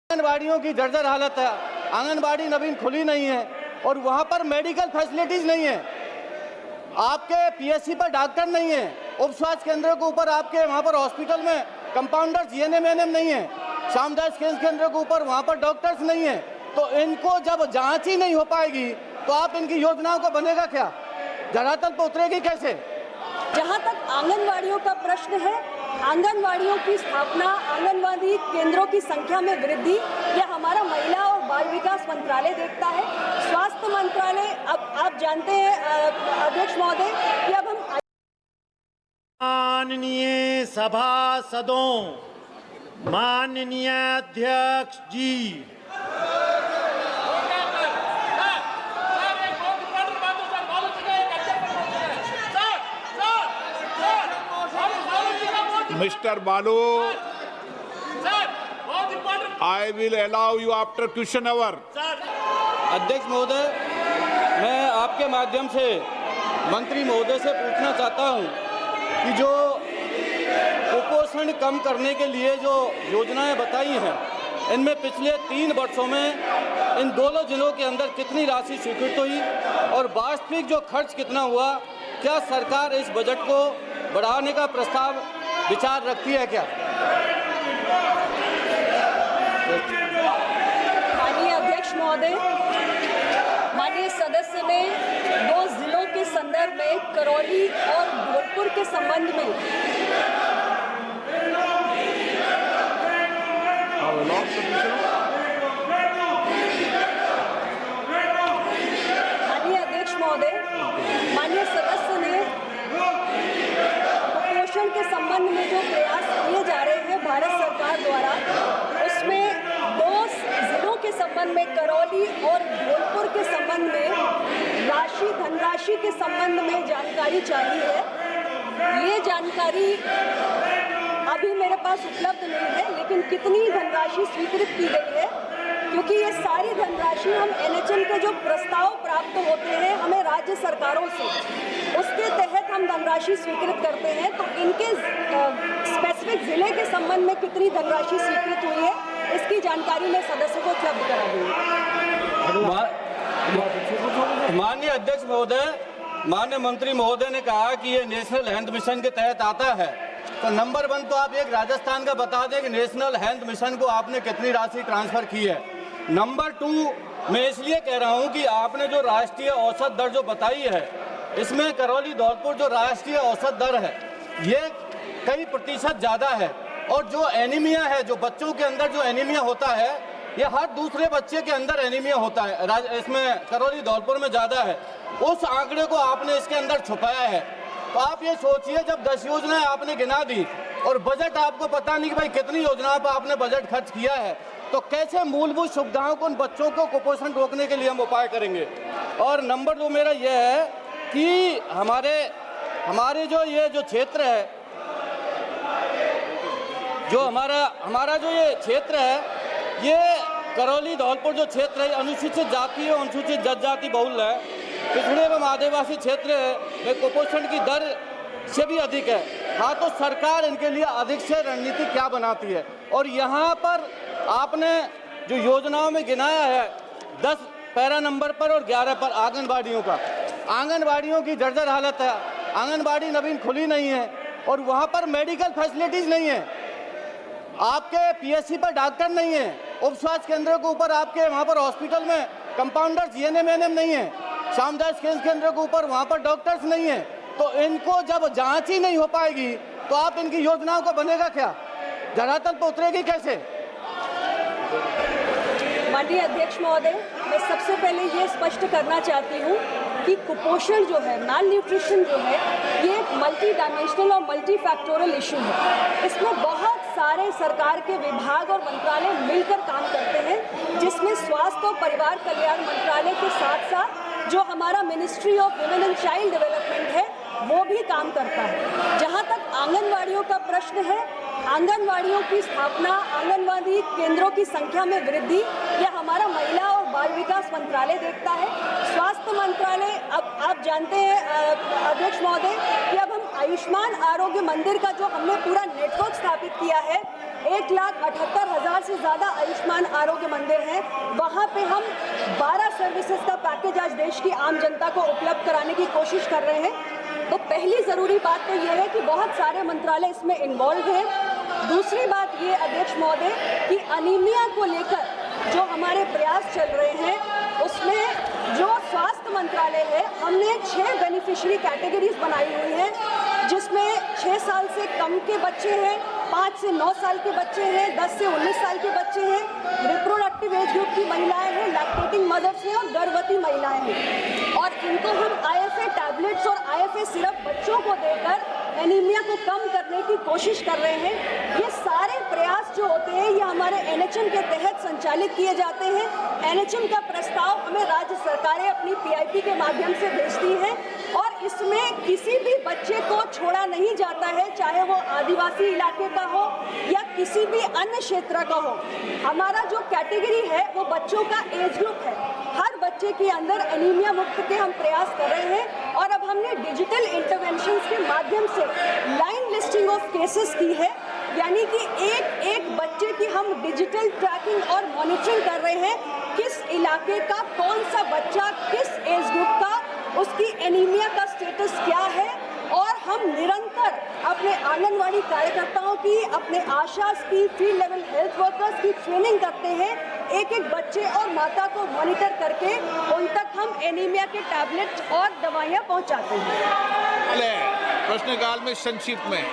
आंगनबाड़ियों की जर्जर हालत है। आंगनबाड़ी नवीन खुली नहीं है और वहाँ पर मेडिकल फैसिलिटीज नहीं है। आपके पीएससी पर डॉक्टर नहीं है। उप स्वास्थ्य केंद्र के ऊपर आपके वहाँ पर हॉस्पिटल में कंपाउंडर जीएनएम एएनएम नहीं है। सामुदायिक केंद्र के ऊपर वहाँ पर डॉक्टर्स नहीं है। तो इनको जब जांच ही नहीं हो पाएगी तो आप इनकी योजनाओं को बनेगा क्या, धरातल पर उतरेगी कैसे? जहाँ तक आंगनवाड़ियों का प्रश्न है, आंगनवाड़ियों की स्थापना, आंगनवाड़ी केंद्रों की संख्या में वृद्धि, यह हमारा महिला और बाल विकास मंत्रालय देखता है। स्वास्थ्य मंत्रालय, अब आप जानते हैं अध्यक्ष महोदय कि अब हम माननीय सभासदों, माननीय अध्यक्ष जी, Mr. Balu, I will allow you after question hour. अध्यक्ष महोदय, मैं आपके माध्यम से मंत्री महोदय से पूछना चाहता हूं कि जो कुपोषण कम करने के लिए जो योजनाएं बताई हैं, इनमें पिछले 3 वर्षों में इन दोनों जिलों के अंदर कितनी राशि स्वीकृत हुई और वास्तविक जो खर्च कितना हुआ? क्या सरकार इस बजट को बढ़ाने का प्रस्ताव विचार रखती है क्या? माननीय अध्यक्ष महोदय, माननीय सदस्य ने 2 जिलों के संदर्भ में करौली और भोजपुर के संबंध में माननीय अध्यक्ष महोदय, माननीय सदस्य ने कुपोषण के संबंध में जो प्रयास किए जा रहे हैं भारत सरकार द्वारा, उसमें 2 जिलों के संबंध में, करौली और भोजपुर के संबंध में धनराशि के संबंध में जानकारी चाहिए है। ये जानकारी अभी मेरे पास उपलब्ध नहीं है, लेकिन कितनी धनराशि स्वीकृत की गई है, क्योंकि ये सारी धनराशि हम एनएचएम के जो प्रस्ताव प्राप्त होते हैं हमें राज्य सरकारों से, उसके तहत हम धनराशि स्वीकृत करते हैं। तो इनके स्पेसिफिक जिले के संबंध में कितनी धनराशि स्वीकृत हुई है, इसकी जानकारी मैं सदस्य को उपलब्ध करा दूंगी। माननीय अध्यक्ष महोदय, माननीय मंत्री महोदय ने कहा कि ये नेशनल हेल्थ मिशन के तहत आता है, तो नंबर 1 तो आप एक राजस्थान का बता दें कि नेशनल हेल्थ मिशन को आपने कितनी राशि ट्रांसफर की है। नंबर 2, मैं इसलिए कह रहा हूं कि आपने जो राष्ट्रीय औसत दर जो बताई है, इसमें करौली धौलपुर जो राष्ट्रीय औसत दर है ये कई प्रतिशत ज़्यादा है, और जो एनीमिया है, जो बच्चों के अंदर जो एनीमिया होता है, ये हर दूसरे बच्चे के अंदर एनीमिया होता है, इसमें करौली धौलपुर में ज़्यादा है। उस आंकड़े को आपने इसके अंदर छुपाया है। तो आप ये सोचिए, जब 10 योजनाएं आपने गिना दी और बजट आपको पता नहीं कि भाई कितनी योजनाओं पर आपने बजट खर्च किया है, तो कैसे मूलभूत सुविधाओं को, उन बच्चों को कुपोषण रोकने के लिए हम उपाय करेंगे? और नंबर 2 मेरा यह है कि हमारे जो ये जो क्षेत्र है, जो हमारा जो ये क्षेत्र है, ये करौली धौलपुर जो क्षेत्र है अनुसूचित जाति और अनुसूचित जनजाति बहुल है, पिछड़े एवं आदिवासी क्षेत्र में कुपोषण की दर से भी अधिक है। हाँ, तो सरकार इनके लिए अधिक से रणनीति क्या बनाती है? और यहाँ पर आपने जो योजनाओं में गिनाया है 10 पैरा नंबर पर और 11 पर आंगनबाड़ियों का, आंगनबाड़ियों की जर्जर हालत है। आंगनबाड़ी नवीन खुली नहीं है और वहाँ पर मेडिकल फैसिलिटीज नहीं है। आपके पीएससी पर डॉक्टर नहीं है। उप स्वास्थ्य केंद्र के ऊपर आपके वहाँ पर हॉस्पिटल में कंपाउंडर जीएनएम एएनएम नहीं है। सामुदायिक केंद्र के ऊपर वहाँ पर डॉक्टर्स नहीं है। तो इनको जब जांच ही नहीं हो पाएगी तो आप इनकी योजनाओं को बनेगा क्या, धरातल पर उतरेगी कैसे? माननीय अध्यक्ष महोदय, मैं सबसे पहले ये स्पष्ट करना चाहती हूँ कि कुपोषण जो है, माल न्यूट्रिशन जो है, ये एक मल्टी डायमेंशनल और मल्टी फैक्टोरल इशू है। इसमें बहुत सारे सरकार के विभाग और मंत्रालय मिलकर काम करते हैं, जिसमें स्वास्थ्य और परिवार कल्याण मंत्रालय के साथ साथ जो हमारा ministry of women and child development है वो भी काम करता है। जहाँ तक आंगनवाड़ियों का प्रश्न है, आंगनवाड़ियों की स्थापना, आंगनवाड़ी केंद्रों की संख्या में वृद्धि, यह हमारा महिला और बाल विकास मंत्रालय देखता है। स्वास्थ्य मंत्रालय, अब आप जानते हैं अध्यक्ष महोदय कि अब हम आयुष्मान आरोग्य मंदिर का जो हमने पूरा नेटवर्क स्थापित किया है, 1,78,000 से ज़्यादा आयुष्मान आरोग्य मंदिर हैं। वहाँ पे हम 12 सर्विसेज का पैकेज आज देश की आम जनता को उपलब्ध कराने की कोशिश कर रहे हैं। तो पहली ज़रूरी बात तो ये है कि बहुत सारे मंत्रालय इसमें इन्वॉल्व हैं। दूसरी बात ये अध्यक्ष महोदय कि अनीमिया को लेकर जो हमारे प्रयास चल रहे हैं उसमें जो स्वास्थ्य मंत्रालय है, हमने 6 बेनिफिशियरी कैटेगरीज बनाई हुई हैं, जिसमें 6 साल से कम के बच्चे हैं, 5 से 9 साल के बच्चे हैं, 10 से 19 साल के बच्चे हैं, रिप्रोडक्टिव एज ग्रुप की महिलाएं हैं, लैक्टेटिंग मदर्स हैं और गर्भवती महिलाएं हैं। और इनको हम IFA टैबलेट्स और IFA सिरप बच्चों को देकर एनीमिया को कम करने की कोशिश कर रहे हैं। ये सारे प्रयास जो होते हैं ये हमारे NHM के तहत संचालित किए जाते हैं। NHM का प्रस्ताव हमें राज्य सरकारें अपनी PIP के माध्यम से भेजती हैं और इसमें किसी भी बच्चे को छोड़ा नहीं जाता है, चाहे वो आदिवासी इलाके का हो या किसी भी अन्य क्षेत्र का हो। हमारा जो कैटेगरी है वो बच्चों का एज ग्रुप है। हर बच्चे के अंदर एनीमिया मुक्त के हम प्रयास कर रहे हैं और अब हमने डिजिटल इंटरवेंशंस के माध्यम से लाइन लिस्टिंग ऑफ केसेस की है, यानी कि एक एक बच्चे की हम डिजिटल ट्रैकिंग और मॉनिटरिंग कर रहे हैं, किस इलाके का कौन सा बच्चा किस एज ग्रुप का, उसकी एनीमिया का स्टेटस क्या है। और हम निरंतर अपने आंगनवाड़ी कार्यकर्ताओं की, अपने आशास की, फील्ड लेवल हेल्थ वर्कर्स की ट्रेनिंग करते हैं, एक एक बच्चे और माता को मॉनिटर करके उन तक हम एनीमिया के टैबलेट और दवाइयाँ पहुँचाते हैं। प्रश्नकाल में संक्षिप्त में